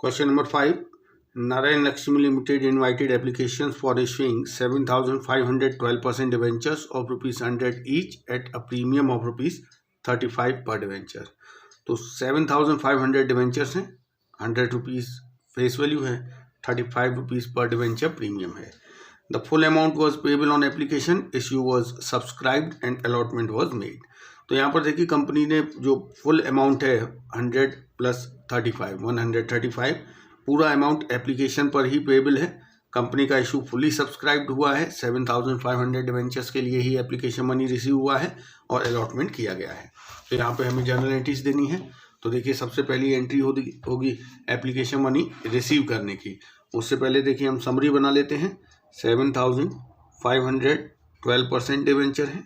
Question number 5. Narayan Lakshmi Limited invited applications for issuing 7,512% debentures of rupees 100 each at a premium of rupees 35 per debenture. तो 7,500 debentures हैं, 100 rupees face value है, 35 rupees per debenture premium है. The full amount was payable on application, issue was subscribed and allotment was made. तो यहाँ पर देखिए company ने जो फुल अमाउंट है 100 प्लस 35 135 पूरा अमाउंट एप्लीकेशन पर ही पेएबल है. कंपनी का इशू फुली सब्सक्राइब्ड हुआ है, 7,500 डिवेंचर्स के लिए ही एप्लीकेशन मनी रिसीव हुआ है और अलॉटमेंट किया गया है. तो यहाँ पे हमें जनरल एंट्रीज देनी है. तो देखिए सबसे पहली एंट्री होगी एप्लीकेशन मनी रिसीव करने की. उससे पहले देखिए हम समरी बना लेते हैं. 7,512% डिवेंचर है,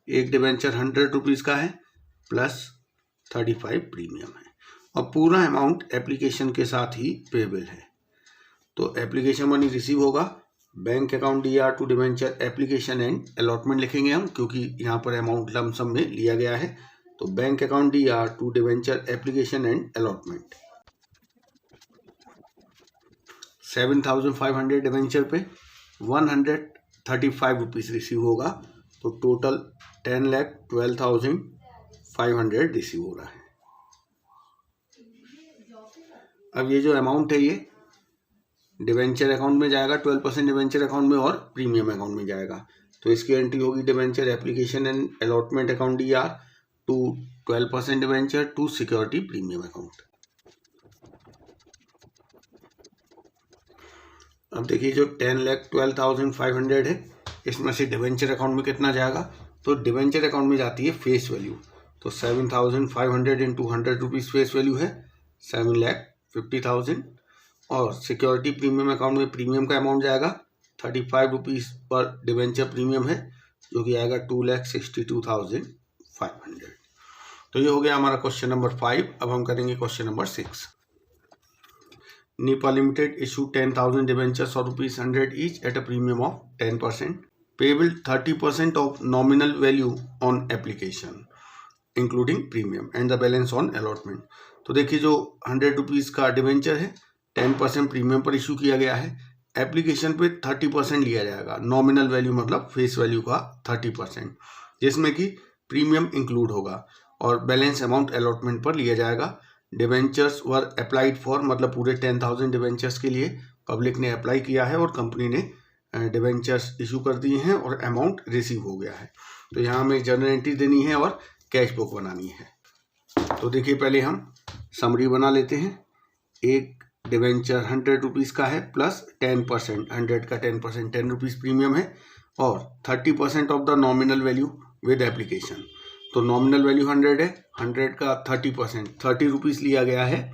एक डिवेंचर 100 रुपीज़ का है प्लस 35 प्रीमियम है और पूरा अमाउंट एप्लीकेशन के साथ ही पेएबल है. तो एप्लीकेशन मनी रिसीव होगा, bank account DR to debenture application and allotment लिखेंगे हम, क्योंकि यहाँ पर अमाउंट लमसम में लिया गया है. तो bank account DR to debenture application and allotment. 7,500 debenture पे 135 रुपीज़ रिसीव होगा. तो टोटल 10,12,500 रिसीव हो रहा है. अब ये जो अमाउंट है ये डिवेंचर अकाउंट में जाएगा, 12% डिवेंचर अकाउंट में और प्रीमियम अकाउंट में जाएगा. तो इसकी एंट्री होगी debenture application and allotment account DR to 12% debenture to security premium account. अब देखिए जो 10,12,500 है इसमें से डिवेंचर अकाउंट में कितना जाएगा. तो डिवेंचर अकाउंट में जाती है फेस वैल्यू. तो 7,500 इंटू 100 रुपीज़ फेस वैल्यू है 7,50,000 और सिक्योरिटी प्रीमियम अकाउंट में प्रीमियम का अमाउंट जाएगा 35 रुपीज़ पर डिवेंचर प्रीमियम है जो कि आएगा 2,62,500. तो ये हो गया हमारा क्वेश्चन नंबर 5. अब हम करेंगे question number 6. Neepa limited issue 10,000 debentures और rupees 100 each at a premium of 10%, payable 30% of nominal value on application including premium and the balance on allotment. तो देखिए जो 100 रुपीज़ का डिवेंचर है 10% प्रीमियम पर इशू किया गया है. एप्लीकेशन पे 30% लिया जाएगा, नॉमिनल वैल्यू मतलब फेस वैल्यू का 30%, जिसमें कि प्रीमियम इंक्लूड होगा और बैलेंस अमाउंट अलॉटमेंट पर लिया जाएगा. डिवेंचर्स वर अप्लाइड फॉर मतलब पूरे 10,000 डिवेंचर्स के लिए पब्लिक ने अप्लाई किया है और कंपनी ने डिवेंचर्स इशू कर दिए हैं और अमाउंट रिसीव हो गया है. तो यहाँ हमें जर्नल एंट्री देनी है और कैश बुक बनानी है. तो देखिए पहले हम समरी बना लेते हैं. एक डिवेंचर 100 रुपीज़ का है प्लस 10%, 100 का 10% 10 रुपीज़ प्रीमियम है और 30% of the nominal value with application. तो नॉमिनल वैल्यू 100 है, 100 का 30% 30 रुपीज़ लिया गया है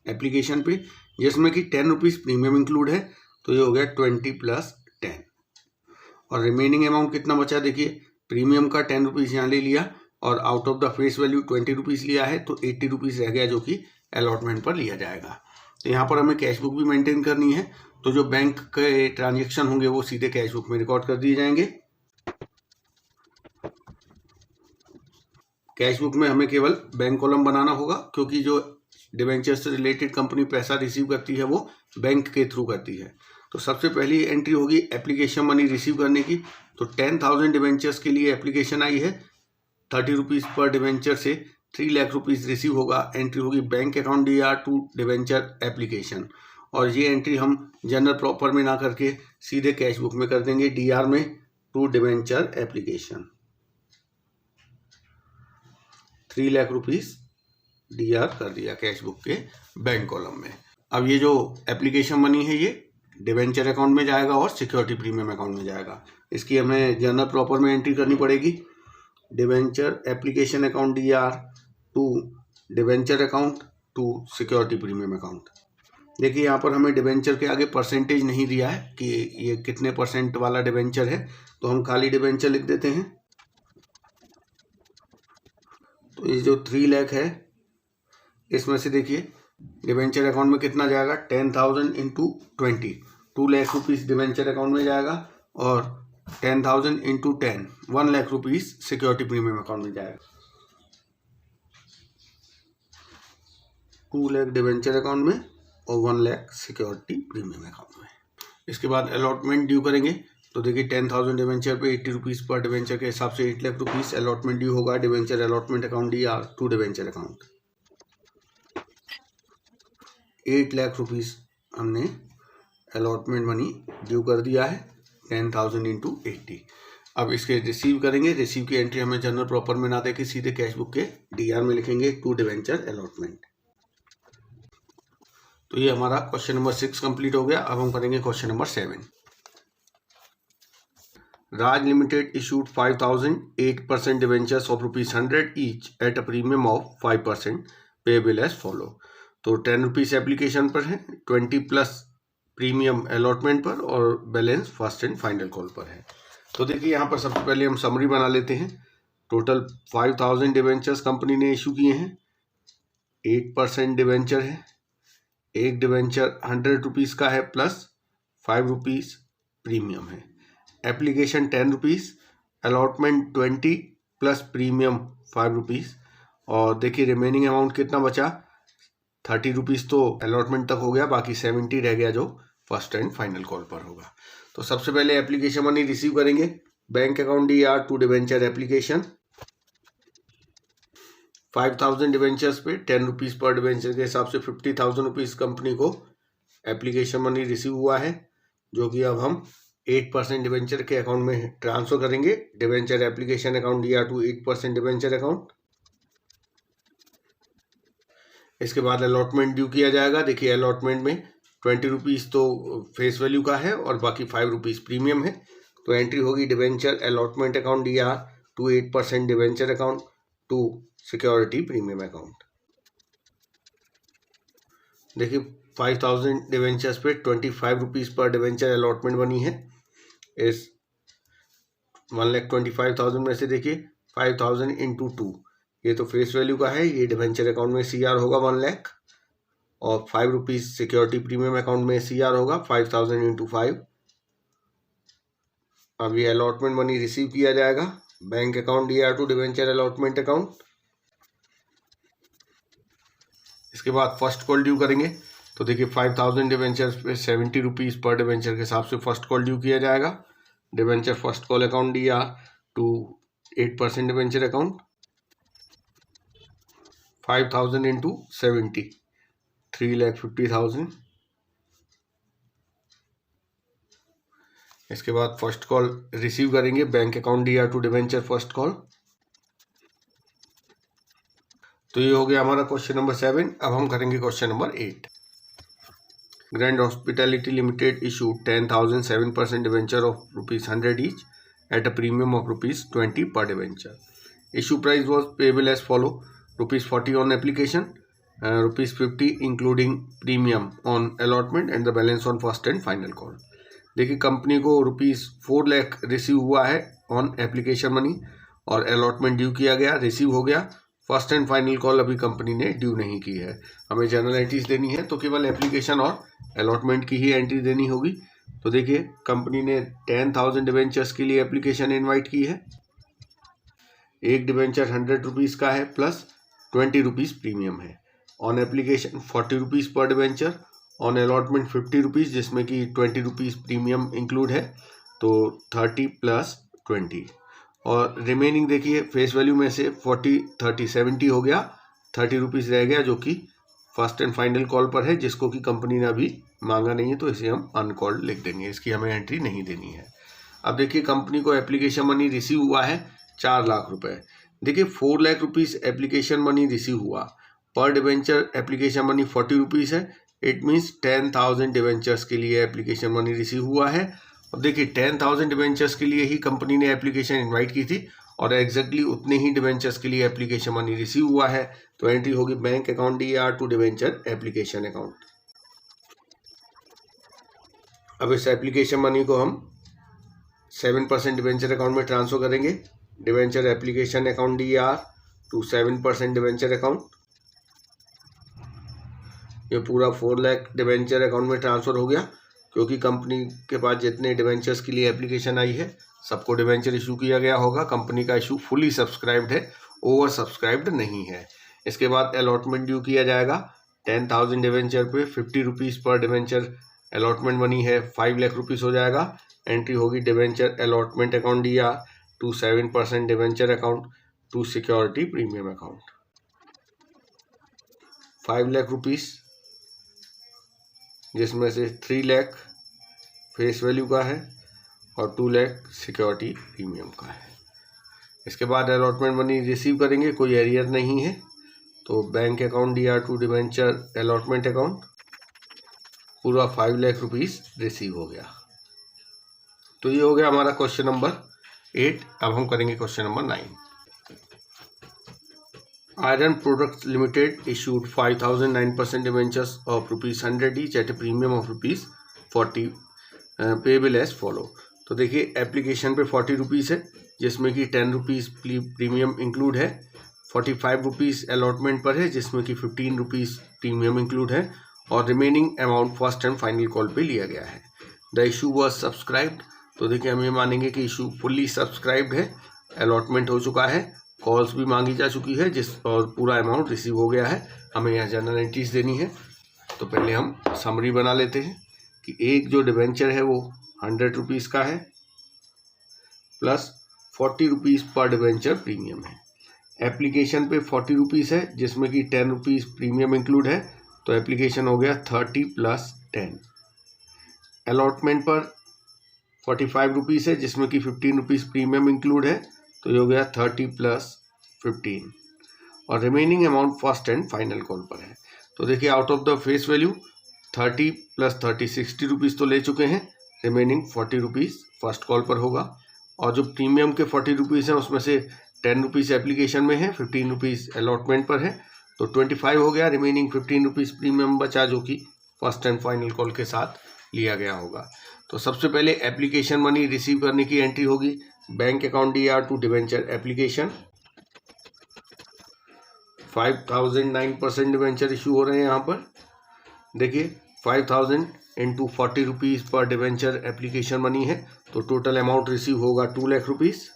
एप्लीकेशन पे, जिसमें कि 10 रुपीज़ प्रीमियम इंक्लूड है. तो ये हो गया 20 प्लस 10 और रिमेनिंग अमाउंट कितना बचा. देखिए प्रीमियम का 10 रुपीज़ यहाँ ले लिया और out of the face value 20 rupees लिया है, तो 80 रुपीज़ रह गया जो कि अलॉटमेंट पर लिया जाएगा. तो यहाँ पर हमें कैश बुक भी मेंटेन करनी है. तो जो बैंक के ट्रांजेक्शन होंगे वो सीधे कैश बुक में रिकॉर्ड कर दिए जाएंगे. कैश बुक में हमें केवल बैंक कॉलम बनाना होगा, क्योंकि जो डिवेंचर से रिलेटेड कंपनी पैसा रिसीव करती है वो बैंक के थ्रू करती है. तो सबसे पहली एंट्री होगी एप्लीकेशन मनी रिसीव करने की. तो 10,000 डिवेंचर्स के लिए एप्लीकेशन आई है, 30 रुपीज़ पर डिवेंचर से 3 लाख रुपीज़ रिसीव होगा. एंट्री होगी bank account DR to debenture application और ये एंट्री हम जनरल प्रॉपर में ना करके सीधे कैश बुक में कर देंगे DR में to debenture application. 3 lakh rupees DR कर दिया कैश बुक के बैंक कॉलम में. अब ये जो एप्लीकेशन मनी है ये डिवेंचर अकाउंट में जाएगा और सिक्योरिटी प्रीमियम अकाउंट में जाएगा. इसकी हमें जनरल प्रॉपर में एंट्री करनी पड़ेगी. Debenture application account DR to debenture account to security premium account. देखिए यहाँ पर हमें डिवेंचर के आगे परसेंटेज नहीं दिया है कि ये कितने % वाला डिवेंचर है, तो हम खाली डिवेंचर लिख देते हैं. तो ये जो 3 लाख है इसमें से देखिए डिवेंचर अकाउंट में कितना जाएगा 10,000 into 20, 2 lakh rupees debenture account में जाएगा और 10,000 into 10 1 lakh rupees security premium account में जाएगा. 2 लाख डिवेंचर अकाउंट में और 1 लाख सिक्योरिटी प्रीमियम अकाउंट में। इसके बाद अलॉटमेंट ड्यू करेंगे तो देखिए 10,000 डिवेंचर पे 80 रुपीज़ पर डिवेंचर के हिसाब से 8 लाख रुपीज़ अलॉटमेंट ड्यू होगा debenture allotment account DR to debenture account. 8 lakh rupees हमने अलॉटमेंट मनी ड्यू कर दिया है 10,000 इंटू 80। अब इसके रिसीव करेंगे, रिसीव की एंट्री हमें जनरल प्रॉपर में ना देके सीधे कैश बुक के DR में लिखेंगे टू डिवेंचर अलॉटमेंट। तो ये हमारा क्वेश्चन नंबर 6 कंप्लीट हो गया। अब हम करेंगे question number 7। Raj Limited issued 5,008% debentures of ₹100 each at a premium of 5% payable as follow। तो 10 रुपीज़ एप्लीकेशन पर है, 20 प्लस प्रीमियम अलॉटमेंट पर और balance first and final call पर है। तो देखिए यहाँ पर सबसे पहले हम समरी बना लेते हैं। टोटल 5,000 डिवेंचर्स कंपनी ने इशू किए हैं, 8% डिवेंचर है, एक डिवेंचर 100 रुपीज़ का है प्लस 5 रुपीज़ प्रीमियम है। Application 10 rupees, allotment 20 plus premium 5 rupees. और देखिए रिमेनिंग अमाउंट कितना बचा, 30 रुपीज़ तो अलॉटमेंट तक हो गया, बाकी 70 रह गया जो फर्स्ट एंड फाइनल कॉल पर होगा। तो सबसे पहले एप्लीकेशन मनी रिसीव करेंगे bank account DR to debenture application. 5,000 debentures पे 10 रुपीज़ पर डिवेंचर के हिसाब से 50,000 रुपीज़ कंपनी को एप्लीकेशन मनी रिसीव हुआ है, जो कि अब हम 8% डिवेंचर के अकाउंट में ट्रांसफर करेंगे debenture application account DR to 8% debenture account. इसके बाद अलॉटमेंट ड्यू किया जाएगा। देखिए अलॉटमेंट में 20 रुपीज़ तो फेस वैल्यू का है और बाकी 5 रुपीज़ प्रीमियम है। तो एंट्री होगी debenture allotment account DR to 8% debenture account to security premium account. देखिए 5,000 डिवेंचर्स पे 25 रुपीज़ पर डिवेंचर अलॉटमेंट बनी है। इस 1,25,000 में से देखिए 5,000 इंटू 2, ये तो फेस वैल्यू का है, ये डिवेंचर अकाउंट में CR होगा 1 लाख और 5 रुपीज़ सिक्योरिटी प्रीमियम अकाउंट में CR होगा 5,000 इंटू 5। अब ये अलॉटमेंट मनी रिसीव किया जाएगा bank account DR to debenture allotment account. इसके बाद फर्स्ट कॉल ड्यू करेंगे तो देखिए 5,000 डिवेंचर्स पे 70 रुपीज़ पर डिवेंचर के हिसाब से फर्स्ट कॉल ड्यू किया जाएगा debenture first call account DR to 8% debenture account. 5,000 into 70 3,50,000। इसके बाद फर्स्ट कॉल रिसीव करेंगे bank account DR to debenture first call. तो ये हो गया हमारा क्वेश्चन नंबर 7। अब हम करेंगे question number 8। Grand hospitality limited issue 10,000 7% debenture of ₹100 each at a premium of ₹20 per debenture. Issue price was payable as follow: ₹40 on application, ₹50 including premium on allotment and the balance on first and final call. देखिए company को ₹4 lakh receive हुआ है on application money और allotment due किया गया, receive हो गया। First and final call अभी कंपनी ने ड्यू नहीं की है। हमें जनरल एंट्रीज देनी है तो केवल एप्लीकेशन और अलॉटमेंट की ही एंट्री देनी होगी। तो देखिए कंपनी ने 10,000 डिवेंचर्स के लिए एप्लीकेशन इनवाइट की है। एक डिवेंचर 100 रुपीज़ का है प्लस 20 रुपीज़ प्रीमियम है। On application 40 rupees per debenture, on allotment 50 rupees जिसमें कि 20 रुपीज़ प्रीमियम इंक्लूड है, तो 30 प्लस 20। और रिमेनिंग देखिए फेस वैल्यू में से 40 30 70 हो गया, 30 रुपीज़ रह गया जो कि फर्स्ट एंड फाइनल कॉल पर है, जिसको कि कंपनी ने अभी मांगा नहीं है, तो इसे हम अनकॉल्ड लिख देंगे, इसकी हमें एंट्री नहीं देनी है। अब देखिए कंपनी को एप्लीकेशन मनी रिसीव हुआ है 4 लाख रुपए। देखिए 4 lakh rupees application money receive हुआ, पर डिवेंचर एप्लीकेशन मनी 40 रुपीज़ है। इट मीन्स 10,000 डिवेंचर्स के लिए एप्लीकेशन मनी रिसीव हुआ है। और देखिए 10,000 डिवेंचर्स के लिए ही कंपनी ने एप्लीकेशन इनवाइट की थी और एग्जैक्टली उतने ही डिवेंचर्स के लिए एप्लीकेशन मनी रिसीव हुआ है। तो एंट्री होगी bank account DR to debenture application account. अब इस एप्लीकेशन मनी को हम 7% डिवेंचर अकाउंट में ट्रांसफर करेंगे, debenture application account DR to 7% debenture account. ये पूरा 4 लाख डिवेंचर अकाउंट में ट्रांसफ़र हो गया, क्योंकि कंपनी के पास जितने डिवेंचर्स के लिए एप्लीकेशन आई है सबको डिवेंचर इशू किया गया होगा। कंपनी का इशू फुली सब्सक्राइब्ड है, ओवर सब्सक्राइब्ड नहीं है। इसके बाद अलॉटमेंट ड्यू किया जाएगा 10,000 डिवेंचर पे 50 rupees per debenture allotment money है, 5 लाख रुपीज़ हो जाएगा। एंट्री होगी डिवेंचर अलॉटमेंट अकाउंट या to 7% debenture account to security premium account. 5 lakh rupees जिसमें से 3 लाख फेस वैल्यू का है और 2 लाख सिक्योरिटी प्रीमियम का है। इसके बाद अलॉटमेंट मनी रिसीव करेंगे, कोई एरियर नहीं है, तो bank account DR to debenture allotment account पूरा 5 लाख रुपीज़ रिसीव हो गया। तो ये हो गया हमारा क्वेश्चन नंबर 8। अब हम करेंगे question number 9। Iron products limited issued 5,009% debentures of ₹100 each at a premium of ₹40 payable as follow. तो देखिए एप्लीकेशन पे 40 रुपीज़ है, जिसमें कि 10 रुपीज़ प्रीमियम इंक्लूड है, 45 रुपीज़ अलॉटमेंट पर है, जिसमें कि 15 रुपीज़ प्रीमियम इंक्लूड है, और remaining amount first and final call पे लिया गया है। The issue was subscribed. तो देखिए हम ये मानेंगे कि इशू फुल्ली सब्सक्राइब्ड है, अलॉटमेंट हो चुका है, कॉल्स भी मांगी जा चुकी है, और पूरा अमाउंट रिसीव हो गया है। हमें यहाँ जनरल एंट्रीज देनी है। तो पहले हम समरी बना लेते हैं कि एक जो डिवेंचर है वो 100 रुपीज़ का है plus 40 rupees per debenture premium है। एप्लीकेशन पे 40 रुपीज़ है, जिसमें कि 10 रुपीज़ प्रीमियम इंक्लूड है, तो एप्लीकेशन हो गया 30 प्लस 10। अलॉटमेंट पर 45 रुपीज़ है, जिसमें कि 15 रुपीज़ प्रीमियम इंक्लूड है, तो ये हो गया 30 प्लस 15, और remaining amount first and final call पर है। तो देखिए out of the face value 30 plus 30 60 rupees तो ले चुके हैं, रिमेनिंग 40 रुपीज़ फर्स्ट कॉल पर होगा। और जो प्रीमियम के 40 रुपीज़ हैं उसमें से 10 रुपीज़ एप्लीकेशन में है, 15 रुपीज़ अलॉटमेंट पर है, तो 25 हो गया। रिमेनिंग 15 रुपीज़ प्रीमियम बचा, जो कि फर्स्ट एंड फाइनल कॉल के साथ लिया गया होगा। तो सबसे पहले एप्लीकेशन मनी रिसीव करने की एंट्री होगी bank account DR to debenture application. 5,009% debenture issue हो रहे हैं यहाँ पर। देखिए 5,000 into 40 rupees per debenture application money है, तो टोटल अमाउंट रिसीव होगा 2 लाख रुपीज़।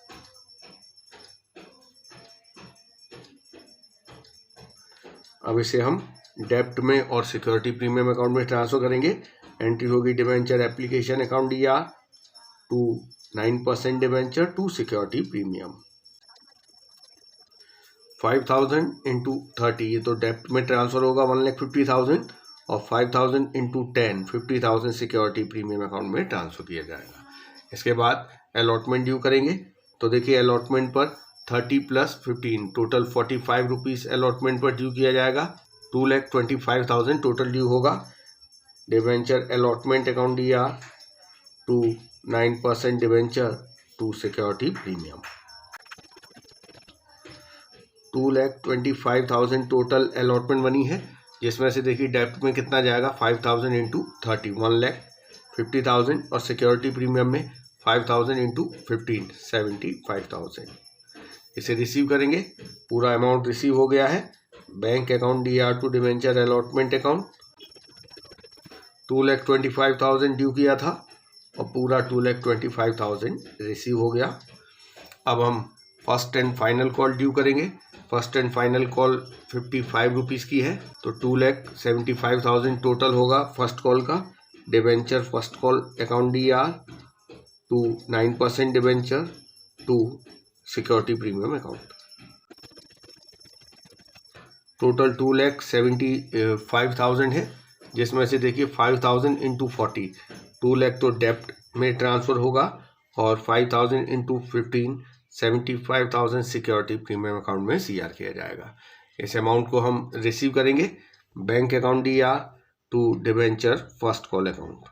अब इसे हम डेप्ट में और सिक्योरिटी प्रीमियम अकाउंट में ट्रांसफर करेंगे। एंट्री होगी debenture application account DR to 9% debenture to security premium. 5,000 into 30, ये तो डेप्ट में ट्रांसफर होगा 1,50,000, और 5,000 इंटू 10 50,000 सिक्योरिटी प्रीमियम अकाउंट में ट्रांसफर किया जाएगा। इसके बाद अलॉटमेंट ड्यू करेंगे। तो देखिए अलॉटमेंट पर 30 प्लस 15 टोटल 45 रुपीज़ अलॉटमेंट पर ड्यू किया जाएगा। 2,25,000 टोटल ड्यू होगा debenture allotment account DR to 9% debenture to security premium. 2,25,000 total allotment money है, जिसमें से देखिए डेप्ट में कितना जाएगा 5,000 इंटू 30 1,50,000, और सिक्योरिटी प्रीमियम में 5,000 इंटू 15 75,000। इसे रिसीव करेंगे, पूरा अमाउंट रिसीव हो गया है। Bank account DR to debenture allotment account 2,25,000 due किया था, और पूरा 2,25,000 रिसीव हो गया। अब हम first and final call due करेंगे। First and final call 55 rupees की है, तो 2,75,000 टोटल होगा फर्स्ट कॉल का। Debenture first call account DR to 9% debenture to security premium account. Total 2,75,000 है, जिसमें से देखिए 5,000 इंटू 40 2 लाख तो डेप्ट में ट्रांसफ़र होगा, और 5,000 इंटू 15 75,000 सिक्योरिटी प्रीमियम अकाउंट में CR किया जाएगा। इस अमाउंट को हम रिसीव करेंगे bank account DR to debenture first call account.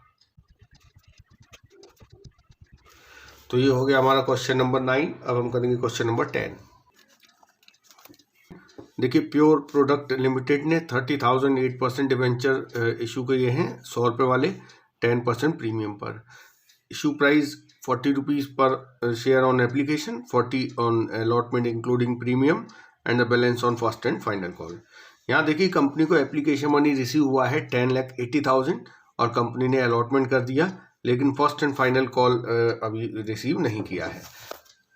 तो ये हो गया हमारा क्वेश्चन नंबर 9। अब हम करेंगे क्वेश्चन नंबर 10। देखिए प्योर प्रोडक्ट लिमिटेड ने 30,008% डिवेंचर इशू किए हैं 100 रुपये वाले 10% प्रीमियम पर। इशू प्राइस 40 रुपीज़ पर share on application, 40 on allotment including premium, and the balance on first and final call. यहाँ देखिए कंपनी को एप्लीकेशन मनी रिसीव हुआ है 10,80,000, और कंपनी ने अलॉटमेंट कर दिया, लेकिन फर्स्ट एंड फाइनल कॉल अभी रिसीव नहीं किया है।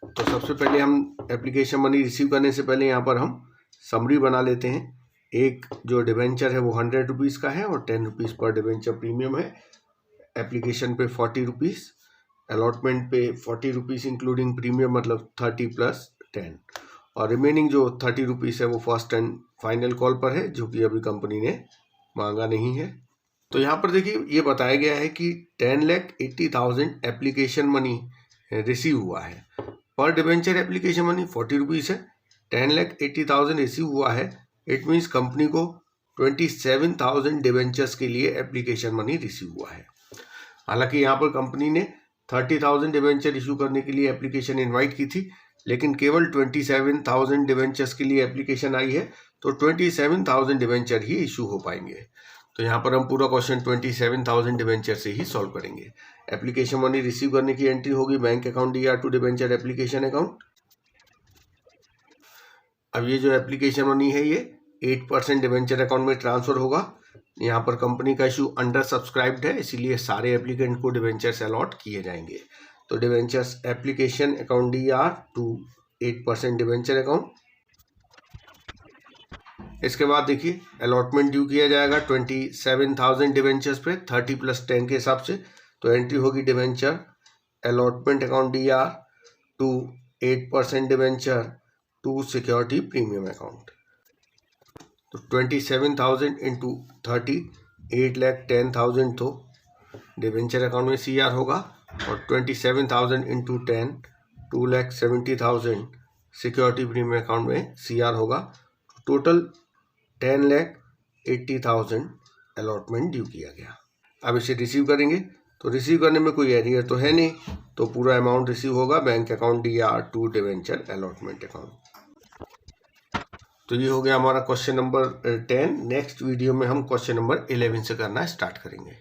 तो सबसे पहले हम एप्लीकेशन मनी रिसीव करने से पहले यहाँ पर हम समरी बना लेते हैं एक जो डिवेंचर है वो 100 रुपीज़ का है और 10 रुपीज़ पर डिवेंचर प्रीमियम है। एप्लीकेशन पे 40 रुपीज़, अलॉटमेंट पे 40 रुपीज़ इंक्लूडिंग प्रीमियम, मतलब 30 प्लस 10, और रिमेनिंग जो 30 रुपीज़ है वो फर्स्ट एंड फाइनल कॉल पर है, जो कि अभी कंपनी ने मांगा नहीं है। तो यहाँ पर देखिए ये बताया गया है कि 10,80,000 एप्लीकेशन मनी रिसीव हुआ है। पर डिवेंचर एप्लीकेशन मनी 40 रुपीज़ है, 10,80,000 रिसीव हुआ है। इट मीन्स कंपनी को 27,000 डिवेंचर्स के लिए एप्लीकेशन मनी रिसीव हुआ है। हालांकि यहाँ पर कंपनी ने 30,000 डिवेंचर इशू करने के लिए एप्लीकेशन इनवाइट की थी, लेकिन केवल 27,000 डिवेंचर्स के लिए एप्लीकेशन आई है, तो 27,000 डिवेंचर ही इशू हो पाएंगे। तो यहाँ पर हम पूरा क्वेश्चन 27,000 डिवेंचर से ही सॉल्व करेंगे। एप्लीकेशन मनी रिसीव करने की एंट्री होगी bank account DR to debenture application account. अब ये जो एप्लीकेशन मनी है ये 8% डिवेंचर अकाउंट में ट्रांसफर होगा। यहाँ पर कंपनी का इशू अंडर सब्सक्राइब्ड है, इसीलिए सारे एप्लीकेंट को डिवेंचर्स अलॉट किए जाएंगे। तो debentures application account DR to 8% debenture account. इसके बाद देखिए अलॉटमेंट ड्यू किया जाएगा 27,000 डिवेंचर्स पे 30 प्लस 10 के हिसाब से। तो एंट्री होगी debenture allotment account DR to 8% debenture to security premium account. तो 27,000 इंटू 30 8,10,000 तो डिवेंचर अकाउंट में CR होगा, और 27,000 इंटू 10 2,70,000 सिक्योरिटी प्रीमियम अकाउंट में CR होगा। टोटल 10,80,000 अलॉटमेंट ड्यू किया गया। अब इसे रिसीव करेंगे, तो रिसीव करने में कोई एरियर तो है नहीं, तो पूरा अमाउंट रिसीव होगा bank account DR to debenture allotment account. तो ये हो गया हमारा क्वेश्चन नंबर 10। नेक्स्ट वीडियो में हम क्वेश्चन नंबर 11 से करना स्टार्ट करेंगे।